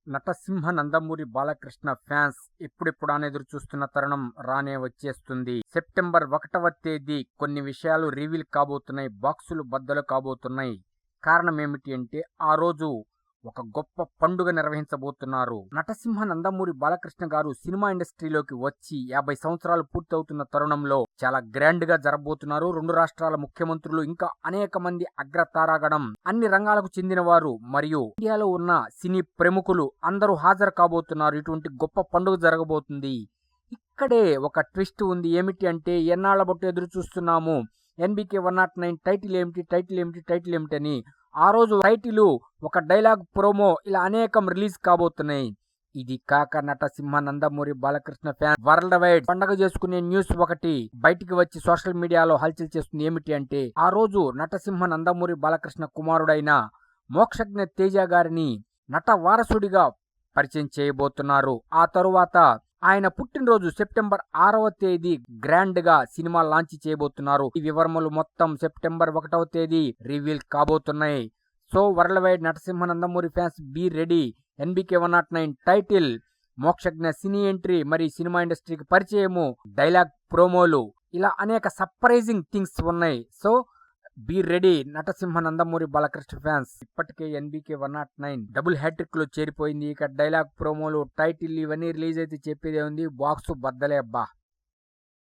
నటసింహ Nandamuri Balakrishna fans ఎప్పుడెప్పుడా ఎదురు చూస్తున్న తరుణం రానే వచ్చేస్తుంది. సెప్టెంబర్ 1వ తేదీ కొన్ని విషయాలు రివీల్ కాబోతున్నాయి. బాక్సులు బద్దలు కాబోతున్నాయి. కారణం ఏమిటి అంటే ఆ రోజు ఒక గొప్ప పండుగ నిర్వహించబోతున్నారు. నటసింహ నందమూరి బాలకృష్ణ గారు సినిమా ఇండస్ట్రీలోకి వచ్చి 50 సంవత్సరాలు పూర్తవుతున్న తరుణంలో చాలా గ్రాండ్ గా జరగబోతున్నారు. 2 రాష్ట్రాల ముఖ్యమంత్రులు ఇంకా అనేక మంది అగ్రతారాగణం, అన్ని రంగాలకు చెందిన వారు మరియు ఇండియాలో ఉన్న సినీ ప్రముఖులు అందరూ హాజరు కాబోతున్నారు. ఇటువంటి గొప్ప పండుగ జరగబోతుంది. ఇక్కడే ఒక ట్విస్ట్ ఉంది. ఏమిటి అంటే ఎన్నాళ్ల బట్టి ఎదురు చూస్తున్నాము. ఎన్బికే 109 టైటిల్ ఏమిటి అని. ఆ రోజు టైటిల్, ఒక డైలాగ్, ప్రోమో ఇలా అనేకం రిలీజ్ కాబోతున్నాయి. ఇది కాక Natasimha Nandamuri Balakrishna fan world wide పండగ చేసుకునే న్యూస్ ఒకటి బయటికి వచ్చి సోషల్ మీడియాలో హల్చల్ చేస్తుంది. ఏమిటి అంటే ఆ రోజు నటసింహ నందమూరి బాలకృష్ణ కుమారుడైన మోక్షజ్ఞ తేజ గారిని నట వారసుడిగా పరిచయం చేయబోతున్నారు. ఆ తరువాత ఆయన పుట్టినరోజు సెప్టెంబర్ 6వ తేదీ గ్రాండ్ గా సినిమా లాంచ్ చేయబోతున్నారు. ఈ వివరములు మొత్తం సెప్టెంబర్ 1వ తేదీ రివీల్ కాబోతున్నాయి. So world wide Natasimha Nandamuri fans be ready. NBK 109 title, Mokshagna cine entry, మరి సినిమా ఇండస్ట్రీకి పరిచయము, డైలాగ్, ప్రోమోలు ఇలా అనేక సర్ప్రైజింగ్ థింగ్స్ ఉన్నాయి. So be ready Natasimha Nandamuri Balakrishna fans. ఇప్పటికే ఎన్బికే 109 డబుల్ హ్యాట్రిక్ లో చేరిపోయింది. ఇక డైలాగ్, ప్రోమోలు, టైటిల్ ఇవన్నీ రిలీజ్ అయితే చెప్పేదే ఉంది. బాక్స్ బద్దలే అబ్బా.